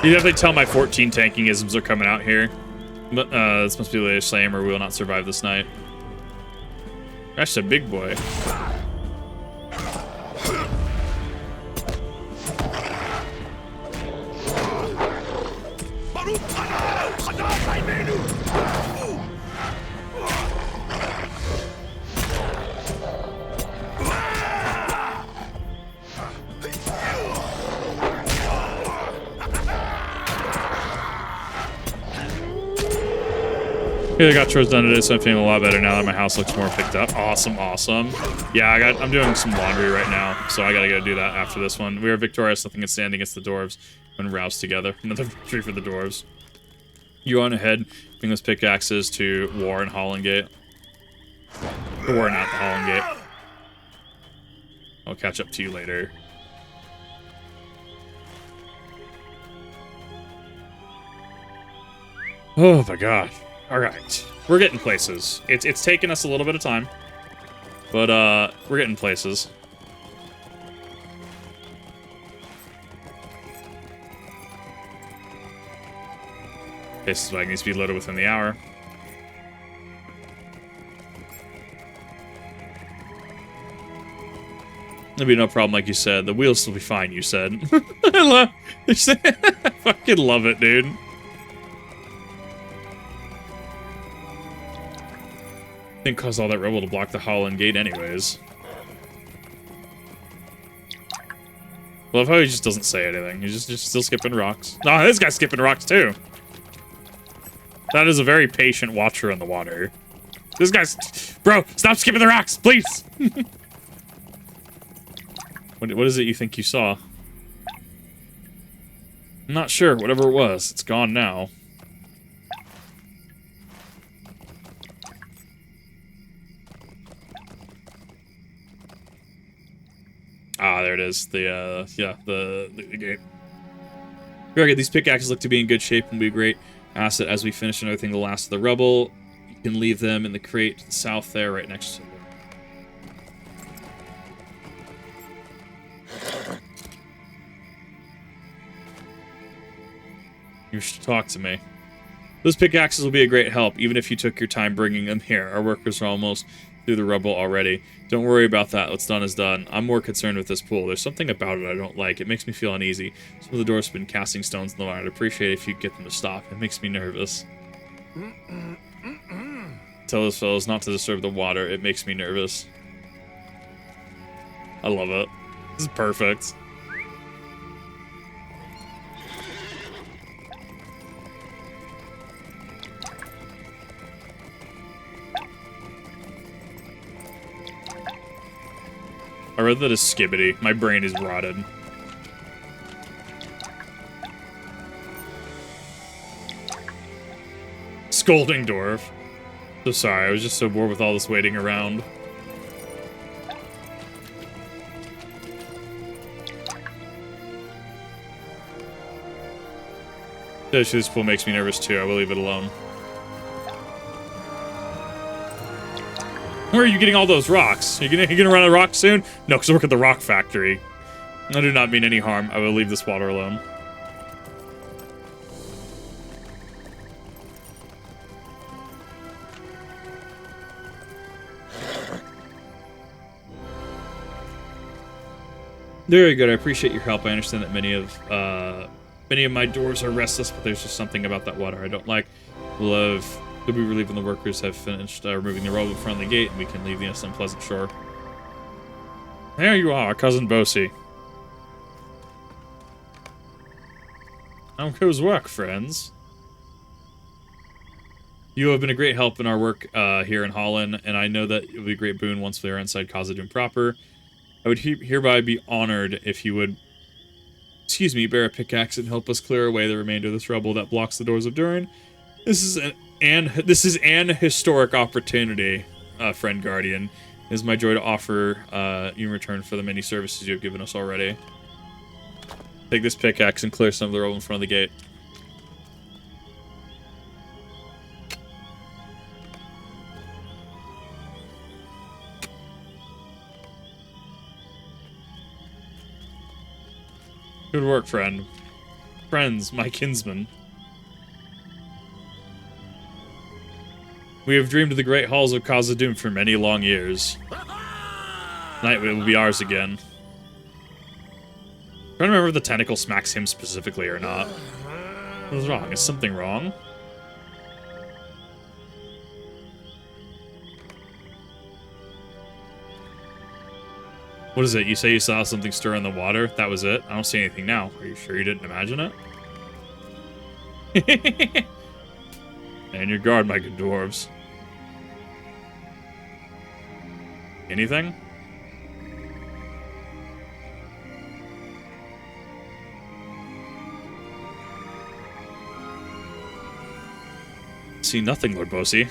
You definitely tell my 14 tanking-isms are coming out here. But, this must be the latest slam or we will not survive this night. That's a big boy. Okay, I got chores done today, so I'm feeling a lot better now that my house looks more picked up. Awesome, awesome. Yeah, I'm doing some laundry right now, so I gotta go do that after this one. We are victorious, nothing can stand against the dwarves when roused together. Another victory for the dwarves. You on ahead, bring those pickaxes to War and Holland Gate. War, not the Holland Gate. I'll catch up to you later. Oh my god. Alright. We're getting places. It's taken us a little bit of time. But, we're getting places. This wagon needs to be loaded within the hour. There'll be no problem, like you said. The wheels will be fine, you said. I fucking love it, dude. Didn't cause all that rubble to block the Holland Gate anyways. Love how he just doesn't say anything. He's just still skipping rocks. Oh, this guy's skipping rocks too. That is a very patient watcher in the water. This guy's... Bro, stop skipping the rocks, please! What is it you think you saw? I'm not sure. Whatever it was, it's gone now. Ah, there it is. The gate. Okay, these pickaxes look to be in good shape and will be a great asset as we finish another thing the last of the rubble. You can leave them in the crate to the south there, right next to them. You should talk to me. Those pickaxes will be a great help, even if you took your time bringing them here. Our workers are almost through the rubble already. Don't worry about that. What's done is done. I'm more concerned with this pool. There's something about it I don't like. It makes me feel uneasy. Some of the doors have been casting stones in the water. I'd appreciate it if you get them to stop. It makes me nervous. Tell those fellows not to disturb the water. It makes me nervous. I love it. This is perfect. I read that as skibbity. My brain is rotted. Scolding dwarf. So sorry, I was just so bored with all this waiting around. Actually, this pool makes me nervous too. I will leave it alone. Where are you getting all those rocks? You gonna run out of rocks soon? No, because I work at the rock factory. I do not mean any harm. I will leave this water alone. Very good. I appreciate your help. I understand that many of my dwarves are restless, but there's just something about that water I don't like. We'll be relieved when the workers have finished removing the rubble in front of the gate, and we can leave this unpleasant shore. There you are, Cousin Bosie. How goes work, friends? You have been a great help in our work here in Holland, and I know that it will be a great boon once we are inside Khazad-dûm proper. I would hereby be honored if you would, bear a pickaxe and help us clear away the remainder of this rubble that blocks the doors of Durin. This is an historic opportunity, friend Guardian. It is my joy to offer you in return for the many services you have given us already. Take this pickaxe and clear some of the rubble in front of the gate. Good work, friend. Friends, my kinsmen. We have dreamed of the great halls of Khazad-dûm for many long years. Tonight it will be ours again. I'm trying to remember if the tentacle smacks him specifically or not. What is wrong? Is something wrong? What is it? You say you saw something stir in the water? That was it? I don't see anything now. Are you sure you didn't imagine it? And your guard, my good dwarves. Anything? See nothing, Lord Bosie.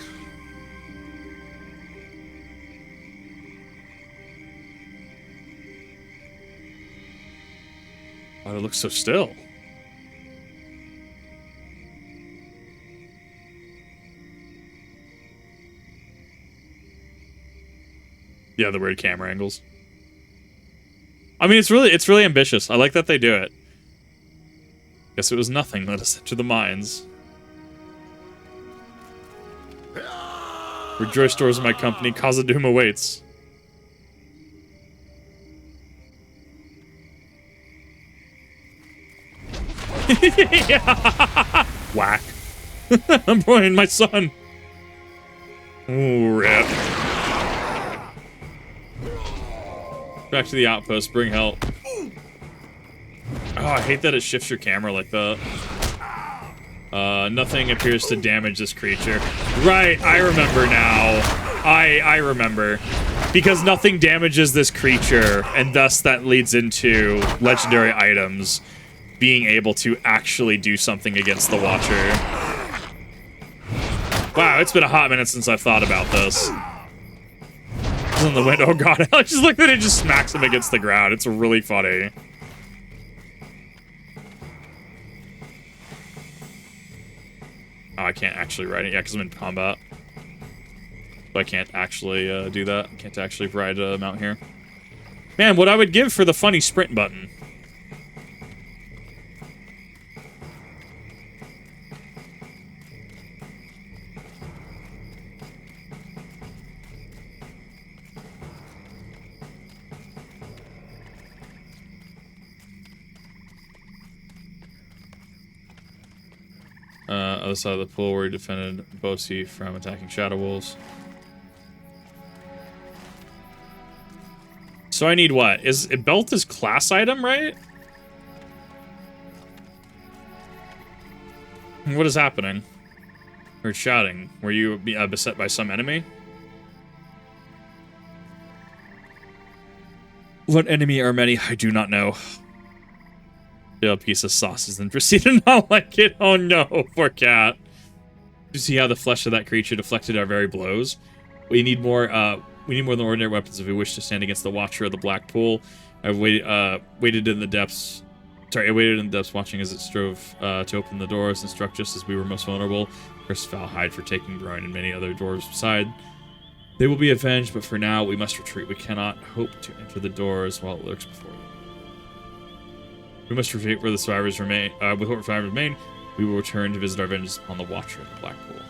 Why do it look so still? Yeah, the weird camera angles. I mean, it's really ambitious. I like that they do it. Guess it was nothing. Let us enter the mines. Rejoice, doors of my company. Khazad-dûm awaits. Whack. I'm pointing my son. Ooh, rip. Back to the outpost. Bring help. Oh, I hate that it shifts your camera like that. Nothing appears to damage this creature. Right, I remember now. I remember. Because nothing damages this creature, and thus that leads into legendary items being able to actually do something against the Watcher. Wow, it's been a hot minute since I've thought about this. It's in the window. Oh god, I just look at it, just smacks him against the ground. It's really funny. Oh, I can't actually ride it. Yeah, because I'm in combat. So I can't actually do that. I can't actually ride a mount here. Man, what I would give for the funny sprint button. Other side of the pool where he defended Bosie from attacking Shadow Wolves. So I need what? Belt is class item, right? What is happening? We're shouting. Were you beset by some enemy? What enemy are many? I do not know. A piece of sausage and proceed to not like it. Oh no, poor cat. You see how the flesh of that creature deflected our very blows? We need more than ordinary weapons if we wish to stand against the Watcher of the Black Pool. I waited in the depths watching as it strove to open the doors and struck just as we were most vulnerable. Cursed foul hide for taking groin and many other doors beside. They will be avenged, but for now we must retreat. We cannot hope to enter the doors while it lurks before them. We must retreat where the survivors remain. With what survivors remain, we will return to visit our vengeance upon the Watcher of the Black Pool.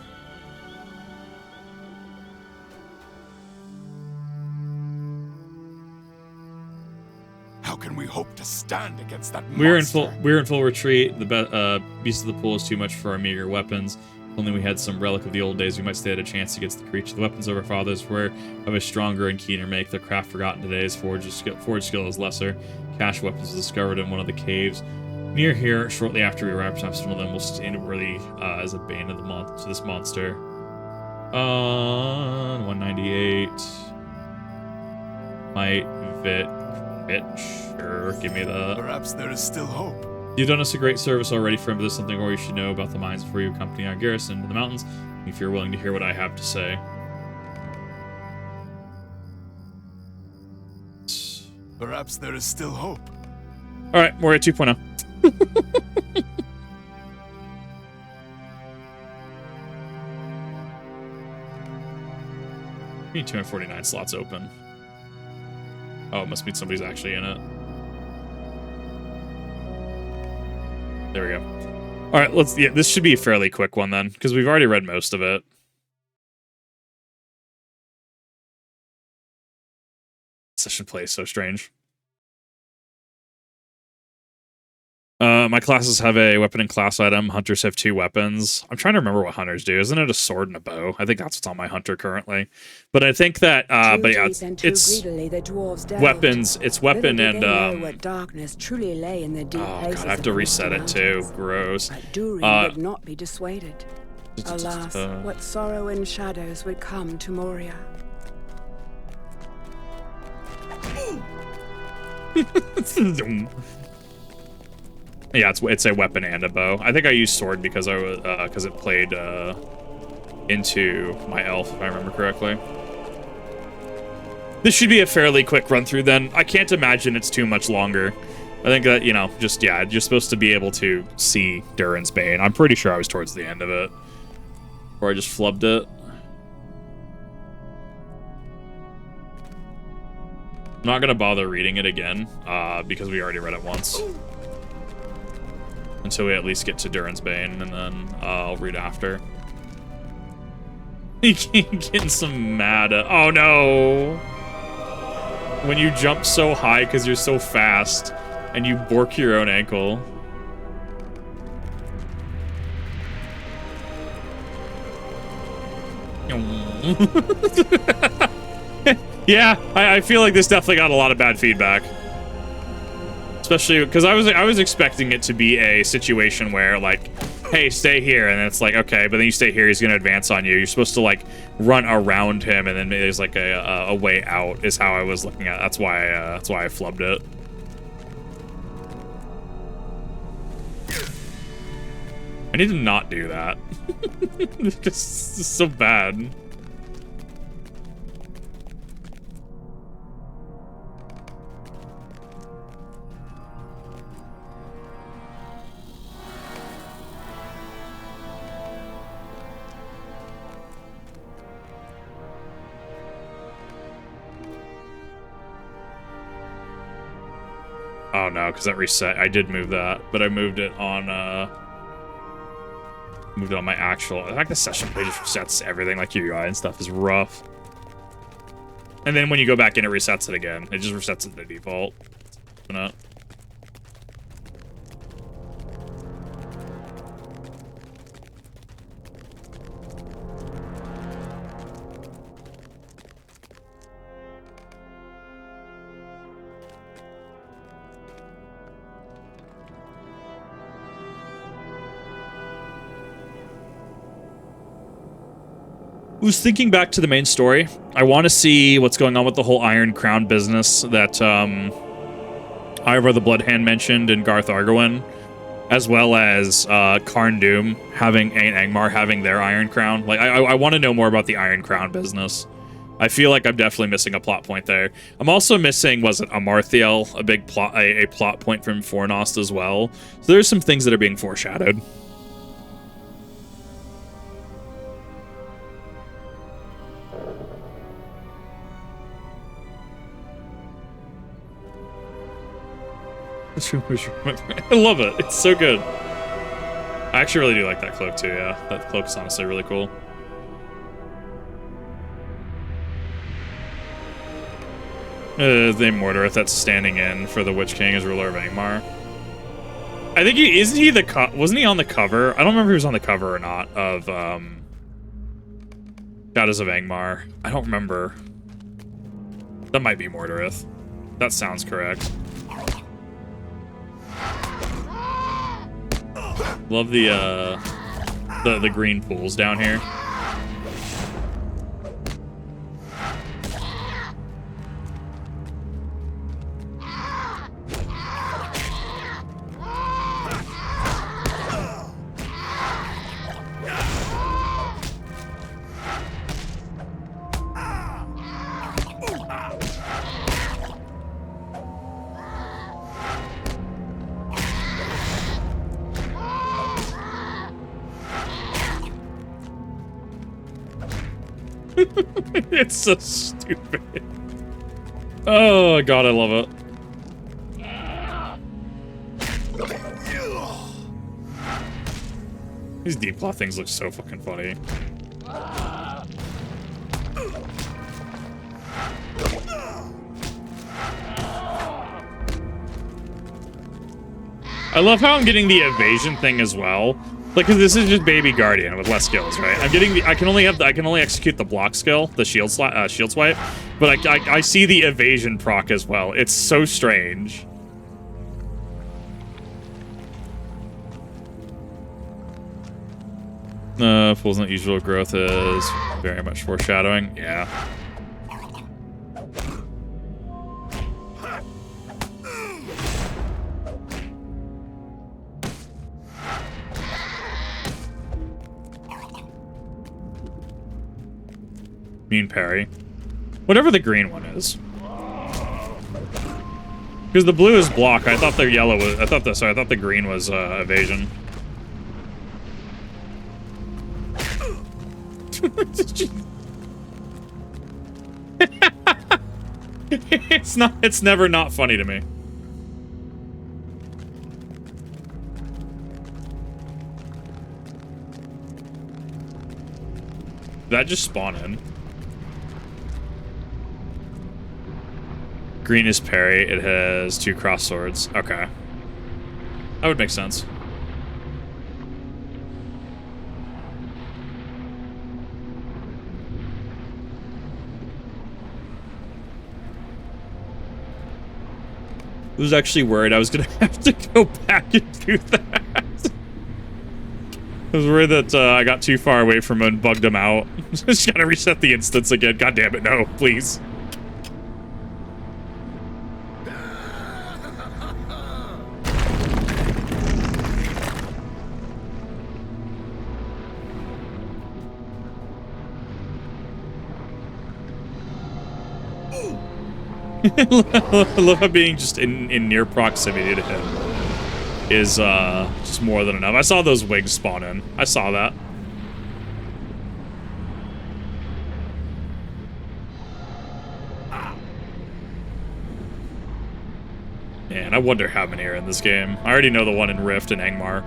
How can we hope to stand against that We're monster? in full retreat. The beast of the pool is too much for our meager weapons. If only we had some relic of the old days, we might stand a chance against the creature. The weapons of our fathers were of a stronger and keener make. Their craft forgotten today. His forge skill is lesser. Cache weapons was discovered in one of the caves near here. Shortly after we arrived, perhaps one of them will stand worthy as a bane of to this monster. 198. Might sure, give me the. Perhaps there is still hope. You've done us a great service already, friend, but there's something more you should know about the mines before you accompany our garrison into the mountains, if you're willing to hear what I have to say. Perhaps there is still hope. Alright, Moria 2.0. We need 249 slots open. Oh, it must mean somebody's actually in it. There we go. All right, this should be a fairly quick one then, because we've already read most of it. Session play is so strange. My classes have a weapon and class item. Hunters have 2 weapons. I'm trying to remember what hunters do. Isn't it a sword and a bow? I think that's what's on my hunter currently. But I think that, but yeah, it's weapons. It's weapon and, what darkness truly lay in the deep oh god, I have to reset it too. Gross. But Durin would not be dissuaded. Alas, what sorrow and shadows would come to Moria. Yeah, it's a weapon and a bow. I think I used sword because I was because it played into my elf, if I remember correctly. This should be a fairly quick run through then. I can't imagine it's too much longer. I think that, you know, just yeah, you're supposed to be able to see Durin's Bane. I'm pretty sure I was towards the end of it, or I just flubbed it. I'm not gonna bother reading it again because we already read it once. Until we at least get to Durin's Bane, and then I'll read after. You getting some mad at, oh no! When you jump so high because you're so fast, and you bork your own ankle. Yeah, I feel like this definitely got a lot of bad feedback. Especially because I was expecting it to be a situation where, like, hey, stay here, and it's like, okay, but then you stay here, he's gonna advance on you. You're supposed to, like, run around him, and then there's like a way out is how I was looking at it. That's why I flubbed it. I need to not do that. It's just so bad. Oh no, because that reset. I did move that, but I moved it on my actual. I think the session play just resets everything, like your UI and stuff is rough. And then when you go back in, it resets it again. It just resets it to default. Open up. was thinking back to the main story. I want to see what's going on with the whole Iron Crown business that Ivor the Bloodhand mentioned and Garth Argawen, as well as Karn Doom having and Angmar having their Iron Crown. Like, I want to know more about the Iron Crown business. I feel like I'm definitely missing a plot point there. I'm also missing, was it Amarthiel, a big plot, a plot point from Fornost as well. So there's some things that are being foreshadowed. I love it. It's so good. I actually really do like that cloak too, yeah. That cloak is honestly really cool. The Mordorith that's standing in for the Witch King as ruler of Angmar. I think isn't he wasn't he on the cover? I don't remember if he was on the cover or not of Shadows of Angmar. I don't remember. That might be Mordorith. That sounds correct. Love the green pools down here. It's so stupid. Oh god, I love it. These deep claw things look so fucking funny. I love how I'm getting the evasion thing as well. Like, cause this is just Baby Guardian with less skills, right? I'm getting the I can only execute the block skill, the shield swipe, but I see the evasion proc as well. It's so strange. Fool's not usual growth is very much foreshadowing. Yeah. Mean parry. Whatever the green one is. Because the blue is block. I thought the yellow was. I thought the green was evasion. It's not. It's never not funny to me. Did that just spawn in? Green is parry. It has 2 cross swords. Okay. That would make sense. I was actually worried I was going to have to go back and do that. I was worried that I got too far away from him and bugged him out. Just gotta reset the instance again. God damn it, no, please. I love how being just in near proximity to him is just more than enough. I saw those wigs spawn in. I saw that. Man, I wonder how many are in this game. I already know the one in Rift and Angmar.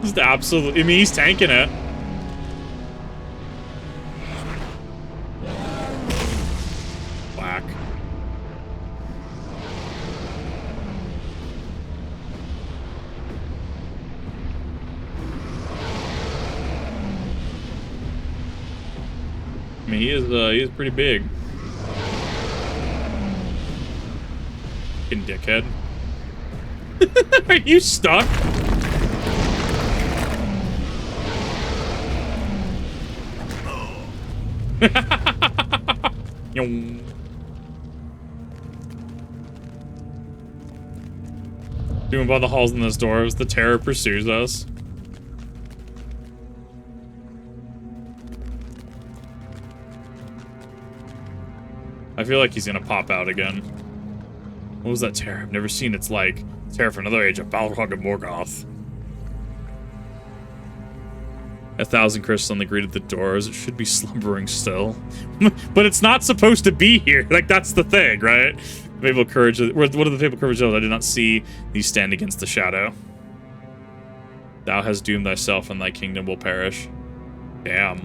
Just absolutely. I mean, he's tanking it. I mean, he is pretty big. Fucking dickhead. Are you stuck? Doing by the halls and those doors, the terror pursues us. I feel like he's gonna pop out again. What was that terror? I've never seen its like. Terror from another age of Balrog and Morgoth. 1,000 crystals on the grid at the doors. It should be slumbering still. But it's not supposed to be here. Like, that's the thing, right? Fable courage. What are the fable courage of? I did not see these stand against the shadow. Thou hast doomed thyself, and thy kingdom will perish. Damn.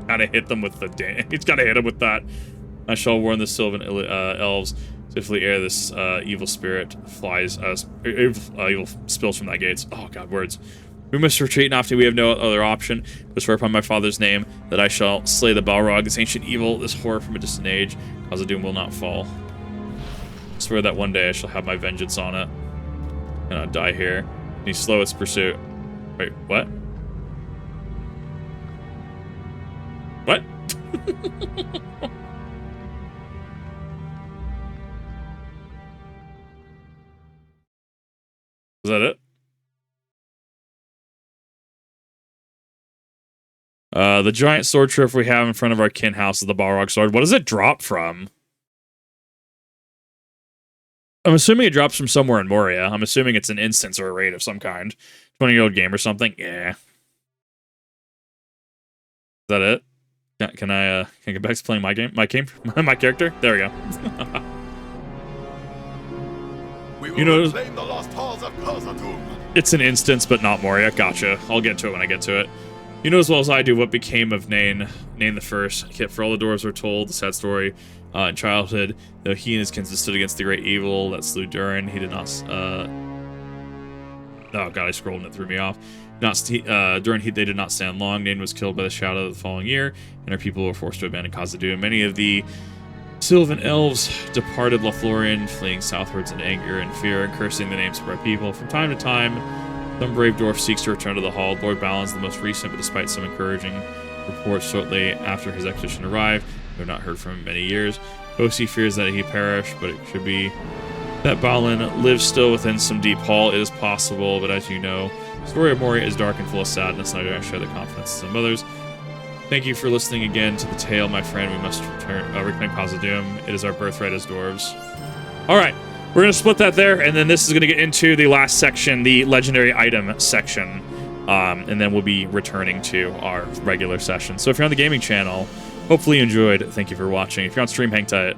Gotta hit them with the damn. He's gotta hit him with that. I shall warn the Sylvan elves. Swiftly ere this evil spirit flies, evil spills from thy gates. Oh god, words. We must retreat, Nafti. We have no other option. But swear upon my father's name that I shall slay the Balrog, this ancient evil, this horror from a distant age. Cause of doom will not fall. I swear that one day I shall have my vengeance on it. And I'll die here. And he slow its pursuit. Wait, what? What? Is that it? The giant sword triff we have in front of our kin house is the Balrog sword. What does it drop from? I'm assuming it drops from somewhere in Moria. I'm assuming it's an instance or a raid of some kind. 20-year-old game or something? Yeah. Is that it? Can I get back to playing my game? My character? There we go. You know, the lost halls of it's an instance, but not Moria. Gotcha. I'll get to it when I get to it. You know as well as I do what became of Nain the First. Yet for all the dwarves were told the sad story in childhood, though he and his kinsmen stood against the great evil that slew Durin, he did not. Oh god, I scrolled and it threw me off. Durin, they did not stand long. Nain was killed by the shadow the following year, and our people were forced to abandon Khazad-dûm. Many of the Sylvan elves departed Lothlorien, fleeing southwards in anger and fear, and cursing the names of our people. From time to time, some brave dwarf seeks to return to the hall. Lord Balin's the most recent, but despite some encouraging reports shortly after his expedition arrived, we have not heard from him in many years. Kosi fears that he perished, but it could be that Balin lives still within some deep hall. It is possible, but as you know, the story of Moria is dark and full of sadness, and I do not share the confidence of some others. Thank you for listening again to the tale, my friend. We must reclaim Khazad-dûm. It is our birthright as dwarves. All right, we're going to split that there, and then this is going to get into the last section, the legendary item section, and then we'll be returning to our regular session. So if you're on the gaming channel, hopefully you enjoyed. Thank you for watching. If you're on stream, hang tight.